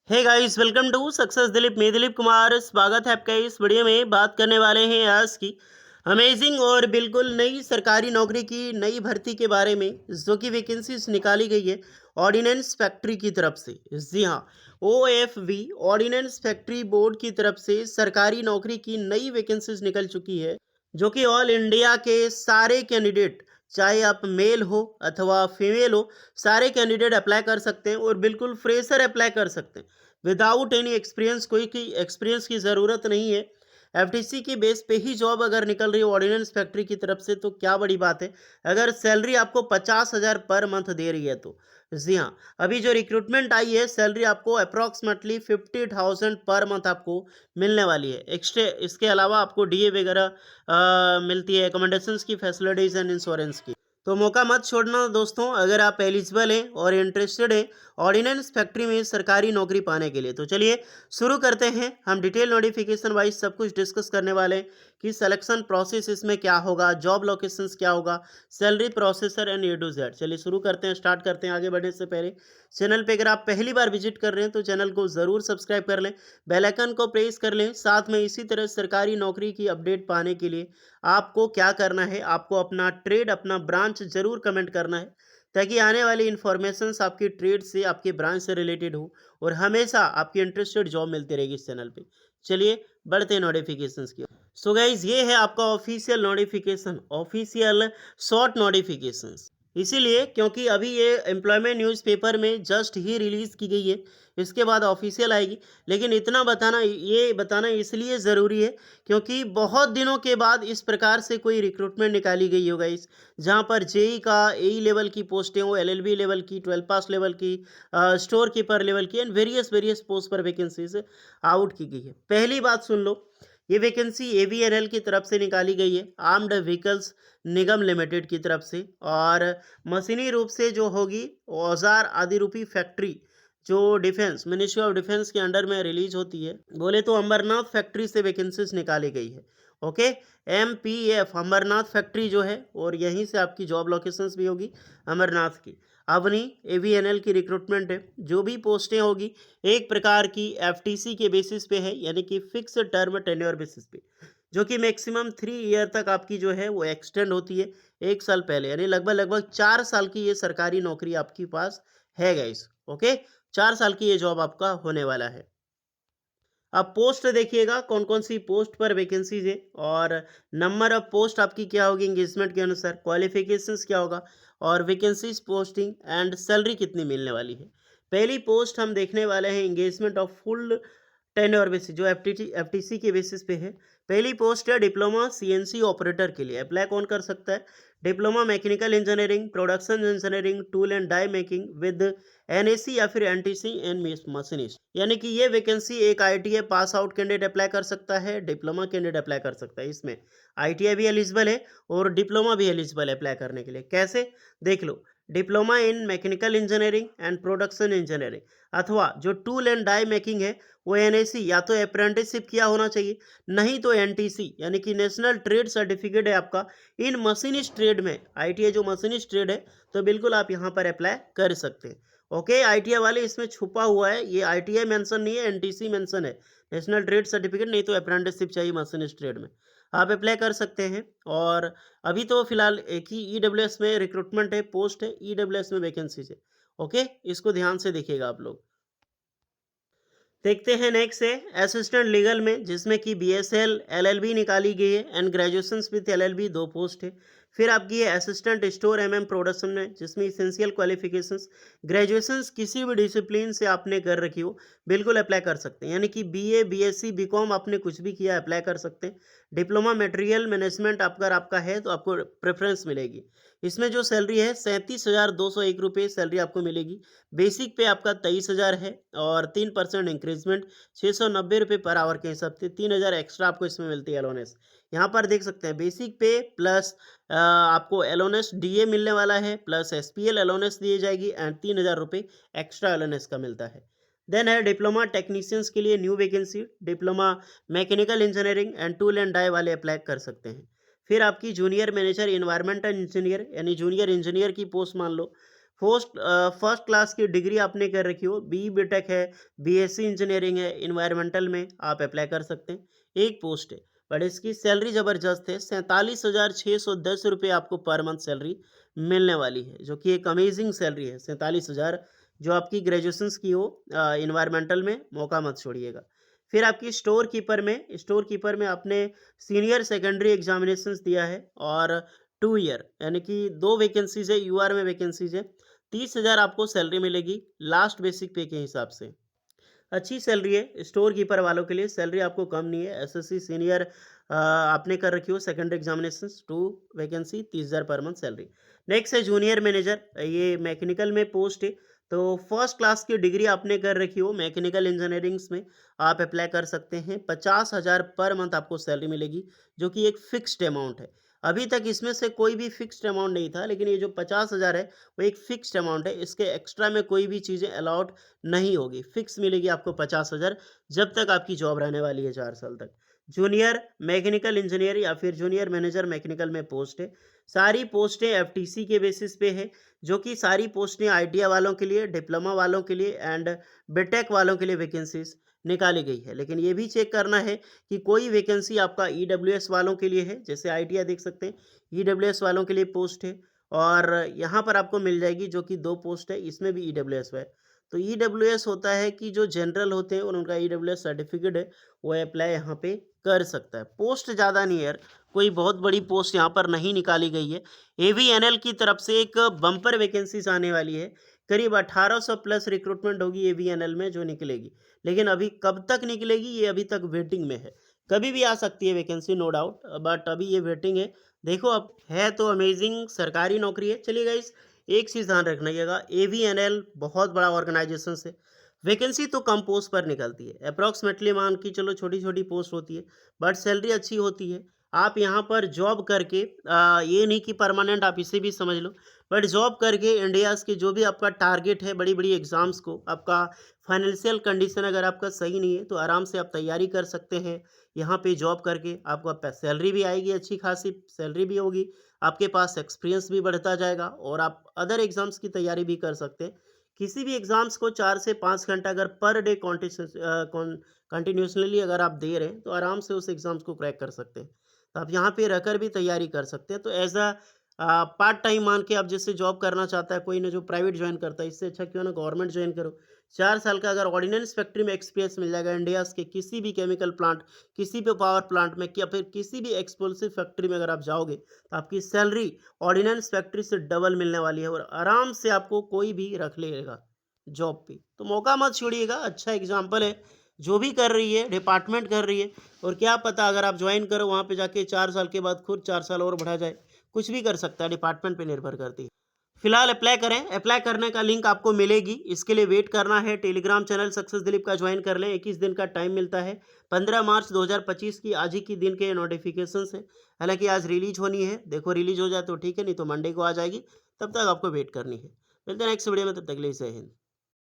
Hey guys, welcome to success Dilip. मैं दिलीप कुमार, स्वागत है आपका इस वीडियो में। बात करने वाले हैं आज की अमेजिंग और बिल्कुल नई सरकारी नौकरी की नई भर्ती के बारे में, जो कि वैकेंसीज निकाली गई है ऑर्डिनेंस फैक्ट्री की तरफ से। जी हाँ, OFV ऑर्डिनेंस फैक्ट्री बोर्ड की तरफ से सरकारी नौकरी की नई वैकेंसीज निकल चुकी है, जो कि ऑल इंडिया के सारे कैंडिडेट, चाहे आप मेल हो अथवा फीमेल हो, सारे कैंडिडेट अप्लाई कर सकते हैं और बिल्कुल फ्रेशर अप्लाई कर सकते हैं विदाउट एनी एक्सपीरियंस। कोई की एक्सपीरियंस की ज़रूरत नहीं है। एफटीसी की बेस पे ही जॉब अगर निकल रही है ऑर्डिनेंस फैक्ट्री की तरफ से, तो क्या बड़ी बात है अगर सैलरी आपको 50,000 पर मंथ दे रही है तो। जी हाँ, अभी जो रिक्रूटमेंट आई है, सैलरी आपको अप्रॉक्सीमेटली 50,000 पर मंथ आपको मिलने वाली है। एक्स्ट्रा इसके अलावा आपको डीए वगैरह मिलती है, अकोमोडेशंस की फैसिलिटीज़ एंड इंश्योरेंस की। तो मौका मत छोड़ना दोस्तों, अगर आप एलिजिबल हैं और इंटरेस्टेड हैं ऑर्डिनेंस फैक्ट्री में सरकारी नौकरी पाने के लिए। तो चलिए शुरू करते हैं। हम डिटेल नोटिफिकेशन वाइज सब कुछ डिस्कस करने वाले हैं कि सिलेक्शन प्रोसेस इसमें क्या होगा, जॉब लोकेशंस क्या होगा, salary processor and A to Z। चलिए शुरू करते हैं, स्टार्ट करते हैं। आगे बढ़ने से पहले चैनल पे अगर आप पहली बार विजिट कर रहे हैं तो चैनल को ज़रूर सब्सक्राइब कर लें, बेल आइकन को प्रेस कर लें। साथ में इसी तरह सरकारी नौकरी की अपडेट पाने के लिए आपको क्या करना है, आपको अपना ट्रेड, अपना ब्रांच ज़रूर कमेंट करना है, ताकि आने वाली इन्फॉर्मेशंस आपकी ट्रेड से, आपके ब्रांच से रिलेटेड हो और हमेशा आपकी इंटरेस्टेड जॉब मिलती रहेगी इस चैनल पे। चलिए बढ़ते हैं नोटिफिकेशंस की। सो गाइज, ये है आपका official notification, official short notifications. इसीलिए क्योंकि अभी ये एम्प्लॉयमेंट न्यूज़पेपर में जस्ट ही रिलीज़ की गई है, इसके बाद ऑफिशियल आएगी। लेकिन इतना बताना, ये बताना इसलिए ज़रूरी है क्योंकि बहुत दिनों के बाद इस प्रकार से कोई रिक्रूटमेंट निकाली गई होगा इस, जहाँ पर जेई का एई लेवल की पोस्टें हो, LLB लेवल की, 12 पास लेवल की, स्टोर कीपर लेवल की एंड वेरियस वेरियस पोस्ट पर वैकेंसीज आउट की गई है। पहली बात सुन लो, ये वैकेंसी AVNL की तरफ से निकाली गई है, आर्म्ड व्हीकल्स निगम लिमिटेड की तरफ से। और मशीनी रूप से जो होगी, औजार आदि रूपी फैक्ट्री जो डिफेंस, मिनिस्ट्री ऑफ डिफेंस के अंडर में रिलीज होती है, बोले तो अमरनाथ फैक्ट्री से वैकेंसीज निकाली गई है। ओके, MPF अमरनाथ फैक्ट्री जो है, और यहीं से आपकी जॉब लोकेशंस भी होगी अमरनाथ की। अवनी AVNL की रिक्रूटमेंट है। जो भी पोस्टें होगी एक प्रकार की FTC के बेसिस पे है, यानी कि फिक्स टर्म टेन्योर बेसिस पे, जो कि मैक्सिमम 3 ईयर तक आपकी जो है वो एक्सटेंड होती है। 1 साल पहले, यानी लगभग लगभग 4 साल की ये सरकारी नौकरी आपके पास है गाइस। ओके, 4 साल की ये जॉब आपका होने वाला है। अब पोस्ट देखिएगा कौन कौन सी पोस्ट पर वैकेंसीज है, और नंबर ऑफ पोस्ट आपकी क्या होगी एंगेजमेंट के अनुसार, क्वालिफिकेशंस क्या होगा, और वैकेंसीज, पोस्टिंग एंड सैलरी कितनी मिलने वाली है। पहली पोस्ट हम देखने वाले हैं engagement of full tenure basis, जो FTC के बेसिस पे है। पहली पोस्ट है डिप्लोमा CNC ऑपरेटर के लिए। अप्लाई कौन कर सकता है? Diploma mechanical engineering, production engineering, tool and die making with NAC या फिर NTC एंड मशीनिस्ट। यानी कि ये वैकेंसी एक ITI pass out candidate apply कर सकता है, डिप्लोमा कैंडिडेट अप्लाई कर सकता है। इसमें ITI भी एलिजिबल है और डिप्लोमा भी एलिजिबल है अप्लाई करने के लिए। कैसे? देख लो, diploma in mechanical engineering and production engineering, अथवा जो टूल एंड डाई मेकिंग है वो NAC या तो अप्रेंटिसशिप किया होना चाहिए, नहीं तो NTC यानी कि नेशनल ट्रेड सर्टिफिकेट है आपका इन मशीनिस्ट ट्रेड में। ITI जो मशीनिस्ट ट्रेड है, तो बिल्कुल आप यहाँ पर अप्लाई कर सकते हैं। ओके, ITI वाले इसमें छुपा हुआ है, ये ITI मेंशन नहीं है, NTC मेंशन है, नेशनल ट्रेड सर्टिफिकेट, नहीं तो अप्रेंटिसशिप चाहिए मशीनिस्ट ट्रेड में, आप अप्लाई कर सकते हैं। और अभी तो फिलहाल एक ही EWS में रिक्रूटमेंट है, पोस्ट है, EWS में वैकेंसीज है। ओके, इसको ध्यान से देखिएगा आप लोग। देखते हैं नेक्स्ट है असिस्टेंट लीगल में, जिसमें कि BSL LLB निकाली गई है and graduation with LLB, 2 post है। फिर आपकी है असिस्टेंट स्टोर प्रोडक्शन में, जिसमें इसेंशियल क्वालिफिकेशंस ग्रेजुएशंस किसी भी डिसिप्लिन से आपने कर रखी हो, बिल्कुल अप्लाई कर सकते हैं। यानी कि BA BSc BCom आपने कुछ भी किया अप्लाई कर सकते हैं। डिप्लोमा मटेरियल मैनेजमेंट अगर आपका है तो आपको प्रेफरेंस मिलेगी। इसमें जो सैलरी है 37,201 रुपये सैलरी आपको मिलेगी। बेसिक पे आपका 23,000 है और 3% इंक्रीजमेंट 690 रुपये पर आवर के हिसाब से 3,000 एक्स्ट्रा आपको इसमें मिलती है अलोनेस। यहाँ पर देख सकते हैं बेसिक पे प्लस आपको एलोनेस DA मिलने वाला है, प्लस SPL एलोनेस दी जाएगी एंड 3,000 रुपये एक्स्ट्रा एलोनेस का मिलता है। देन है डिप्लोमा टेक्नीशियंस के लिए new vacancy, diploma mechanical engineering and tool and die वाले अप्लाई कर सकते हैं। फिर आपकी जूनियर मैनेजर इन्वायरमेंटल इंजीनियर, यानी जूनियर इंजीनियर की पोस्ट मान लो, फर्स्ट क्लास की डिग्री आपने कर रखी हो, बी बीटेक है, बीएससी इंजीनियरिंग है, इन्वायरमेंटल में आप अप्लाई कर सकते हैं। एक पोस्ट है, बट इसकी सैलरी ज़बरदस्त है। 47,610 रुपये आपको पर मंथ सैलरी मिलने वाली है, जो कि एक अमेजिंग सैलरी है। 47,000 जो आपकी ग्रेजुएशंस की हो इन्वायरमेंटल में, मौका मत छोड़िएगा। फिर आपकी स्टोर कीपर में आपने सीनियर सेकेंडरी एग्जामिनेशंस दिया है और 2 ईयर यानी कि 2 वैकेंसीज़ है, यूआर में वैकेंसीज़ है। 30,000 आपको सैलरी मिलेगी लास्ट बेसिक पे के हिसाब से। अच्छी सैलरी है स्टोर कीपर वालों के लिए, सैलरी आपको कम नहीं है। एसएससी सीनियर आपने कर रखी हो secondary examinations, 2 vacancy, 30,000 per month salary. Next है जूनियर मैनेजर, ये मैकेनिकल में पोस्ट है। तो फर्स्ट क्लास की डिग्री आपने कर रखी हो मैकेनिकल इंजीनियरिंग्स में, आप अप्लाई कर सकते हैं। 50,000 पर मंथ आपको सैलरी मिलेगी, जो कि एक फिक्स्ड अमाउंट है। अभी तक इसमें से कोई भी फिक्स्ड अमाउंट नहीं था, लेकिन ये जो 50,000 है वो एक फिक्स्ड अमाउंट है। इसके एक्स्ट्रा में कोई भी चीज़ें अलाउड नहीं होगी, फिक्स मिलेगी आपको 50,000 जब तक आपकी जॉब रहने वाली है 4 साल तक। जूनियर मैकेनिकल इंजीनियर या फिर जूनियर मैनेजर मैकेनिकल में पोस्ट है। सारी पोस्टें एफटीसी के बेसिस पे है, जो कि सारी पोस्टें आईटीआई वालों के लिए, डिप्लोमा वालों के लिए एंड बीटेक वालों के लिए वैकेंसीज निकाली गई है। लेकिन ये भी चेक करना है कि कोई वैकेंसी आपका ईडब्ल्यूएस वालों के लिए है, जैसे आईटीआई देख सकते हैं, ईडब्ल्यूएस वालों के लिए पोस्ट है और यहाँ पर आपको मिल जाएगी, जो कि 2 पोस्ट है, इसमें भी ईडब्ल्यूएस है। तो ईडब्ल्यूएस होता है कि जो जनरल होते हैं और उनका ईडब्ल्यूएस सर्टिफिकेट है, वो अप्लाई यहाँ पे कर सकता है। पोस्ट ज़्यादा नहीं है यार, कोई बहुत बड़ी पोस्ट यहाँ पर नहीं निकाली गई है। एवीएनएल की तरफ से एक बम्पर वैकेंसीज आने वाली है, करीब 1800 प्लस रिक्रूटमेंट होगी एवीएनएल में जो निकलेगी। लेकिन अभी कब तक निकलेगी ये अभी तक वेटिंग में है, कभी भी आ सकती है वैकेंसी नो डाउट, बट अभी ये वेटिंग है। देखो अब है तो अमेजिंग सरकारी नौकरी है। चलिए गाइस, एक चीज़ ध्यान रखिएगा, एवीएनएल बहुत बड़ा ऑर्गेनाइजेशन है, वैकेंसी तो कम पोस्ट पर निकलती है, अप्रॉक्सीमेटली मान की चलो छोटी छोटी पोस्ट होती है, बट सैलरी अच्छी होती है। आप यहाँ पर जॉब करके ये नहीं कि परमानेंट, आप इसे भी समझ लो, बट जॉब करके इंडियाज़ के जो भी आपका टारगेट है बड़ी बड़ी एग्ज़ाम्स को, आपका फाइनेंशियल कंडीशन अगर आपका सही नहीं है तो आराम से आप तैयारी कर सकते हैं। यहाँ पे जॉब करके आपको सैलरी भी आएगी, अच्छी खासी सैलरी भी होगी, आपके पास एक्सपीरियंस भी बढ़ता जाएगा और आप अदर एग्ज़ाम्स की तैयारी भी कर सकते हैं। किसी भी एग्ज़ाम्स को 4 से 5 घंटा अगर पर डे कंटिन्यूसली अगर आप दे रहे हैं तो आराम से उस एग्ज़ाम्स को क्रैक कर सकते हैं। तो आप यहाँ पे रहकर भी तैयारी कर सकते हैं। तो एज़ अ पार्ट टाइम मान के आप जैसे जॉब करना चाहता है कोई ना जो प्राइवेट जॉइन करता है, इससे अच्छा क्यों ना गवर्नमेंट जॉइन करो। 4 साल का अगर ऑर्डिनेंस फैक्ट्री में एक्सपीरियंस मिल जाएगा, इंडियाज़ के किसी भी केमिकल प्लांट, किसी भी पावर प्लांट में या फिर किसी भी एक्सप्लोसिव फैक्ट्री में अगर आप जाओगे तो आपकी सैलरी ऑर्डिनेंस फैक्ट्री से डबल मिलने वाली है और आराम से आपको कोई भी रख लेगा जॉब पे। तो मौका मत छोड़िएगा, अच्छा एग्जाम्पल है। जो भी कर रही है डिपार्टमेंट कर रही है, और क्या पता अगर आप ज्वाइन करो वहाँ पे जाके 4 साल के बाद खुद 4 साल और बढ़ा जाए, कुछ भी कर सकता है, डिपार्टमेंट पे निर्भर करती है। फिलहाल अप्लाई करें, अप्लाई करने का लिंक आपको मिलेगी, इसके लिए वेट करना है। टेलीग्राम चैनल सक्सेस दिलीप का ज्वाइन कर लें, 21 दिन का टाइम मिलता है। 15 मार्च 2025 की आज ही की दिन के नोटिफिकेशन है, हालांकि आज रिलीज होनी है, देखो रिलीज हो जाए तो ठीक है, नहीं तो मंडे को आ जाएगी, तब तक आपको वेट करनी है। मिलते हैं नेक्स्ट वीडियो में, तब तक के लिए जय हिंद।